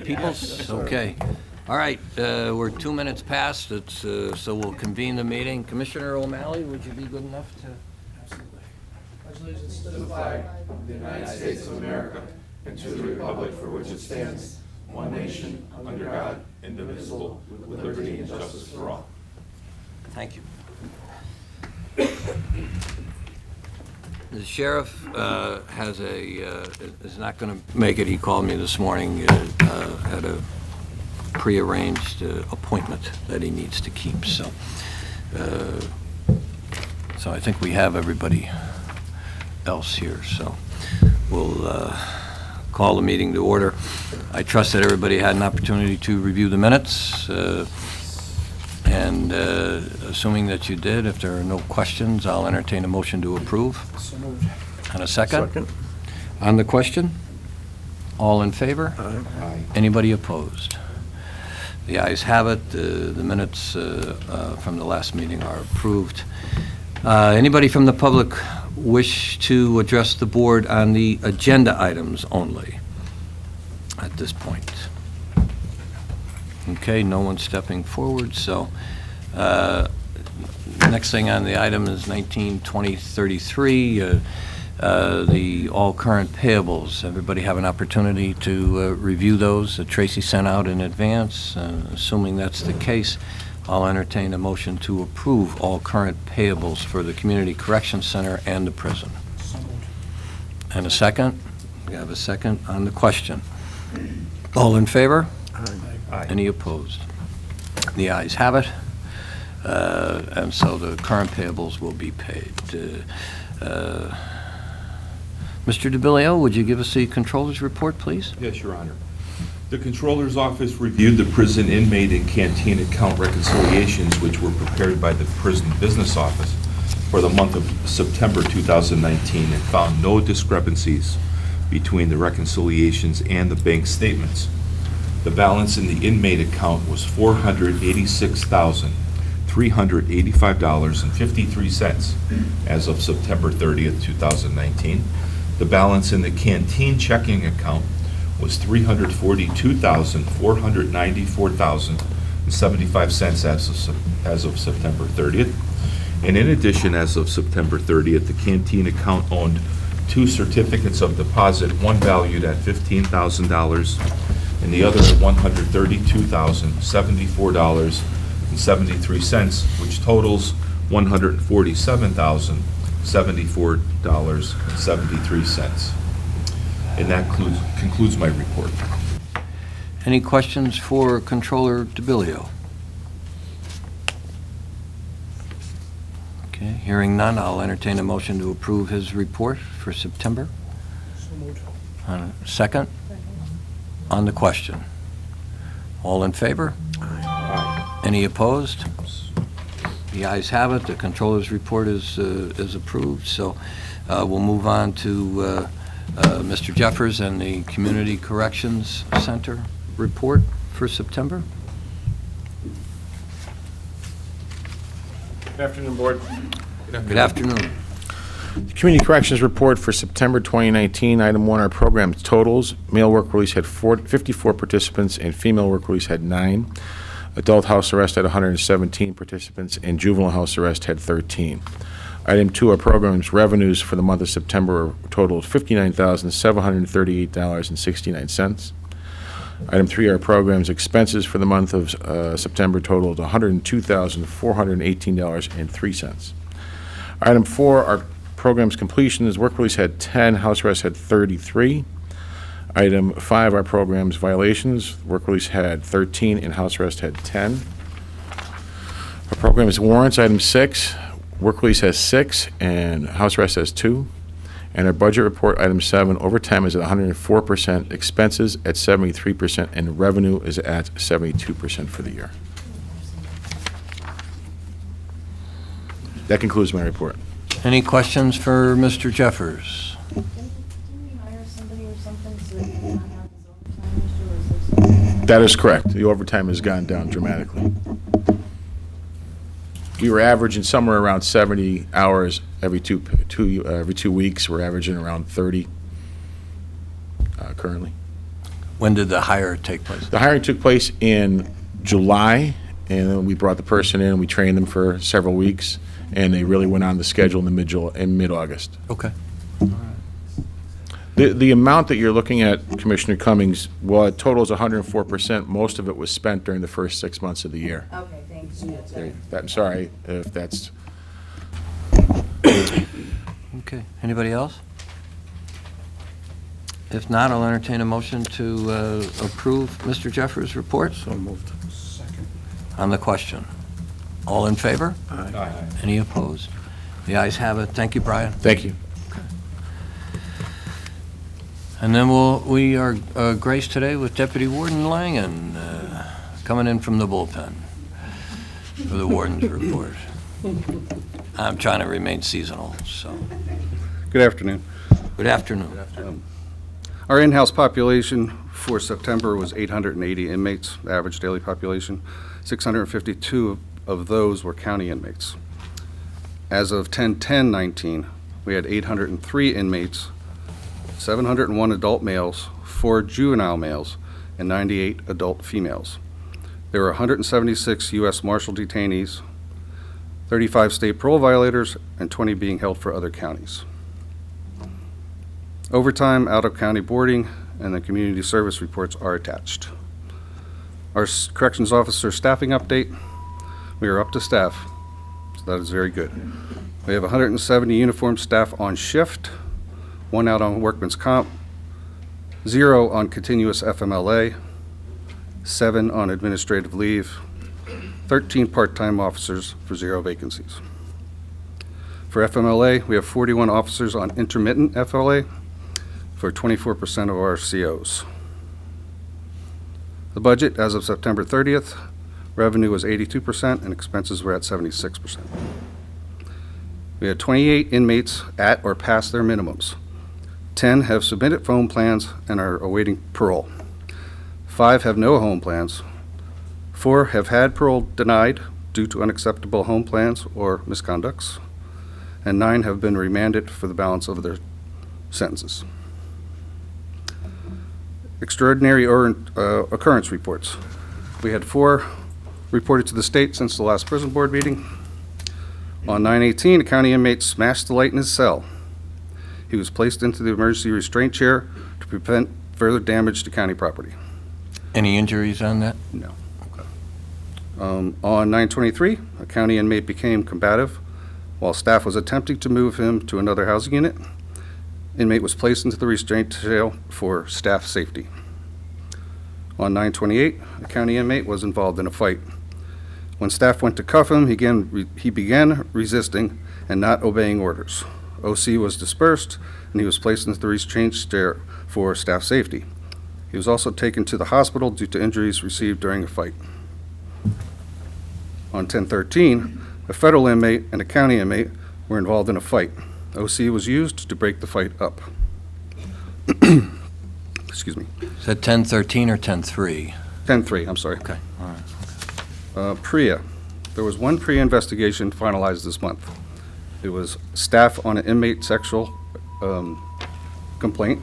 Peoples? Okay. All right, we're 2 minutes past, so we'll convene the meeting. Commissioner O'Malley, would you be good enough to? Absolutely. Pledge allegiance to the flag of the United States of America and to the republic for which it stands, one nation, under God, indivisible, with liberty and justice for all. Thank you. The sheriff is not going to make it. He called me this morning, had a prearranged appointment that he needs to keep. So I think we have everybody else here. So we'll call the meeting to order. I trust that everybody had an opportunity to review the minutes. And assuming that you did, if there are no questions, I'll entertain a motion to approve. So moved. And a second? On the question? All in favor? Aye. Anybody opposed? The ayes have it. The minutes from the last meeting are approved. Anybody from the public wish to address the board on the agenda items only at this point? Okay, no one's stepping forward, so next thing on the item is 19-2033, the all current payables. Everybody have an opportunity to review those that Tracy sent out in advance. Assuming that's the case, I'll entertain a motion to approve all current payables for the Community Correction Center and the prison. So moved. And a second? We have a second on the question. All in favor? Aye. Any opposed? The ayes have it, and so the current payables will be paid. Mr. DeBillio, would you give us the Controller's report, please? Yes, Your Honor. The Controller's Office reviewed the prison inmate and canteen account reconciliations which were prepared by the Prison Business Office for the month of September 2019 and found no discrepancies between the reconciliations and the bank statements. The balance in the inmate account was $486,385.53 as of September 30th, 2019. The balance in the canteen checking account was $342,494.75 as of September 30th. And in addition, as of September 30th, the canteen account owned 2 certificates of deposit, one valued at $15,000 and the other at $132,074.73, which totals $147,074.73. And that concludes my report. Any questions for Controller DeBillio? Okay, hearing none, I'll entertain a motion to approve his report for September. So moved. Second? On the question. All in favor? Aye. Any opposed? The ayes have it. The Controller's report is approved. So we'll move on to Mr. Jeffers and the Community Corrections Center report for September. Good afternoon, Board. Good afternoon. The Community Corrections Report for September 2019. Item 1 are program totals. Male work release had 54 participants and female work release had 9. Adult house arrest had 117 participants and juvenile house arrest had 13. Item 2 are programs revenues for the month of September totaled $59,738.69. Item 3 are programs expenses for the month of September totaled $102,418.03. Item 4 are programs completions. Work release had 10, house arrest had 33. Item 5 are programs violations. Work release had 13 and house arrest had 10. Our programs warrants, item 6, work release has 6 and house arrest has 2. And our budget report, item 7, overtime is at 104%, expenses at 73%, and revenue is at 72% for the year. That concludes my report. Any questions for Mr. Jeffers? Didn't we hire somebody or something so that he did not have his overtime issue, or is there something? That is correct. The overtime has gone down dramatically. We were averaging somewhere around 70 hours every two weeks. We're averaging around 30 currently. When did the hire take place? The hiring took place in July, and then we brought the person in, and we trained them for several weeks, and they really went on the schedule in mid-August. Okay. The amount that you're looking at, Commissioner Cummings, well, it totals 104%. Most of it was spent during the first 6 months of the year. Okay, thanks. Yeah, I'm sorry if that's, Okay. Anybody else? If not, I'll entertain a motion to approve Mr. Jeffers' report. So moved. On the question. All in favor? Aye. Any opposed? The ayes have it. Thank you, Brian. thank you. And then we are graced today with Deputy Warden Langen, coming in from the bullpen for the warden's report. I'm trying to remain seasonal, so. Good afternoon. Good afternoon. Our in-house population for September was 880 inmates, average daily population. 652 of those were county inmates. As of 10/10/19, we had 803 inmates, 701 adult males, 4 juvenile males, and 98 adult females. There were 176 U.S. Marshal detainees, 35 state parole violators, and 20 being held for other counties. Overtime, out-of-county boarding, and the community service reports are attached. Our corrections officer staffing update, we are up to staff, so that is very good. We have 170 uniformed staff on shift, 1 out on workman's comp, 0 on continuous FMLA, 7 on administrative leave, 13 part-time officers for 0 vacancies. For FMLA, we have 41 officers on intermittent FLA for 24% of our COs. The budget as of September 30th, revenue was 82% and expenses were at 76%. We had 28 inmates at or past their minimums. 10 have submitted home plans and are awaiting parole. 5 have no home plans. 4 have had parole denied due to unacceptable home plans or misconducts. And 9 have been remanded for the balance of their sentences. Extraordinary occurrence reports. We had 4 reported to the state since the last prison board meeting. On 9/18, a county inmate smashed the light in his cell. He was placed into the emergency restraint chair to prevent further damage to county property. Any injuries on that? No. On 9/23, a county inmate became combative while staff was attempting to move him to another housing unit. Inmate was placed into the restraint jail for staff safety. On 9/28, a county inmate was involved in a fight. When staff went to cuff him, he began resisting and not obeying orders. OC was dispersed, and he was placed into the restraint chair for staff safety. He was also taken to the hospital due to injuries received during a fight. On 10/13, a federal inmate and a county inmate were involved in a fight. OC was used to break the fight up. Excuse me. Is that 10/13 or 10/3? 10/3, I'm sorry. Okay, all right. PREA. There was one PREA investigation finalized this month. It was staff on an inmate sexual complaint,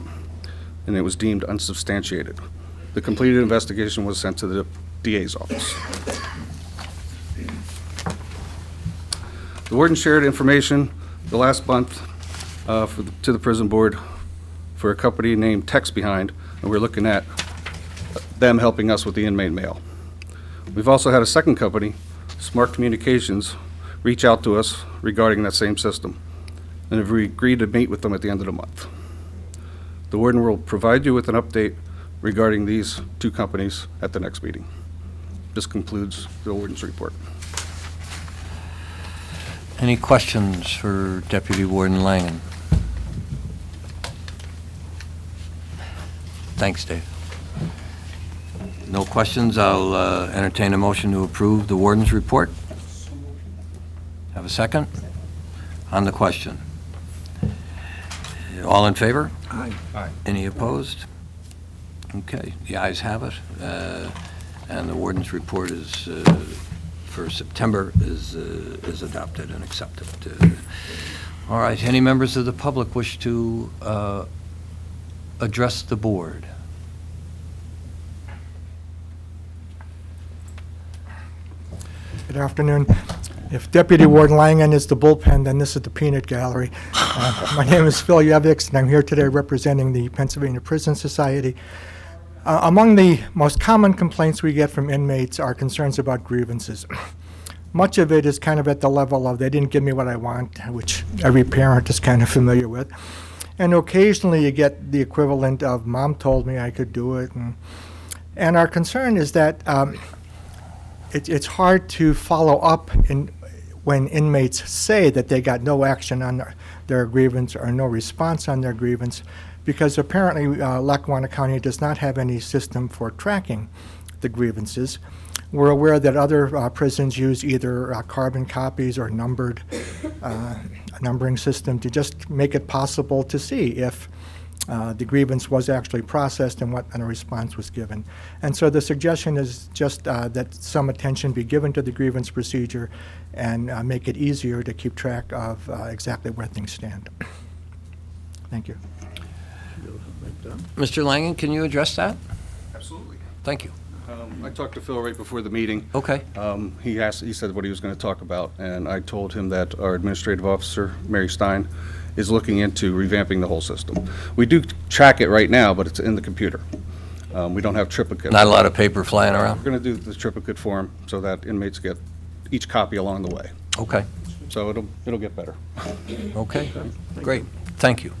and it was deemed unsubstantiated. The completed investigation was sent to the DA's office. The warden shared information the last month to the prison board for a company named Text Behind, and we're looking at them helping us with the inmate mail. We've also had a second company, Smart Communications, reach out to us regarding that same system, and have agreed to meet with them at the end of the month. The warden will provide you with an update regarding these 2 companies at the next meeting. This concludes the warden's report. Any questions for Deputy Warden Langen? Thanks, Dave. No questions. I'll entertain a motion to approve the warden's report. Have a second? On the question. All in favor? Aye. Any opposed? Okay, the ayes have it. And the warden's report is, for September, is adopted and accepted. All right, any members of the public wish to address the board? Good afternoon. If Deputy Warden Langen is the bullpen, then this is the peanut gallery. My name is Phil Yevix, and I'm here today representing the Pennsylvania Prison Society. Among the most common complaints we get from inmates are concerns about grievances. Much of it is kind of at the level of they didn't give me what I want, which every parent is kind of familiar with. And occasionally you get the equivalent of mom told me I could do it. And our concern is that it's hard to follow up when inmates say that they got no action on their grievance or no response on their grievance, because apparently Lackawanna County does not have any system for tracking the grievances. We're aware that other prisons use either carbon copies or numbered numbering system to just make it possible to see if the grievance was actually processed and what a response was given. And so the suggestion is just that some attention be given to the grievance procedure and make it easier to keep track of exactly where things stand. Thank you. Mr. Langen, can you address that? Absolutely. Thank you. I talked to Phil right before the meeting. Okay. He said what he was going to talk about, and I told him that our administrative officer, Mary Stein, is looking into revamping the whole system. We do track it right now, but it's in the computer. We don't have triplicate. Not a lot of paper flying around? We're going to do the triplicate form so that inmates get each copy along the way. Okay. So it'll get better. Okay, great. Thank you.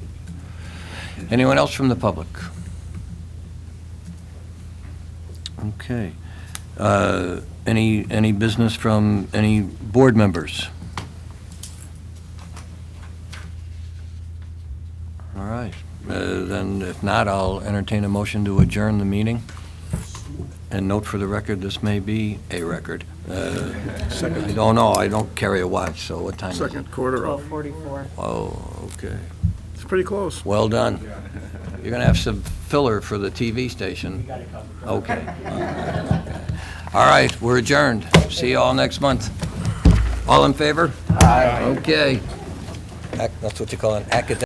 Anyone else from the public? Okay. Any business from any board members? All right. Then if not, I'll entertain a motion to adjourn the meeting. And note for the record, this may be a record. I don't know. I don't carry a watch, so what time is it? Second quarter of. 12:44. Oh, okay. It's pretty close. Well done. You're going to have some filler for the TV station. Okay. All right, we're adjourned. See you all next month. All in favor? Aye. Okay. That's what you call an academic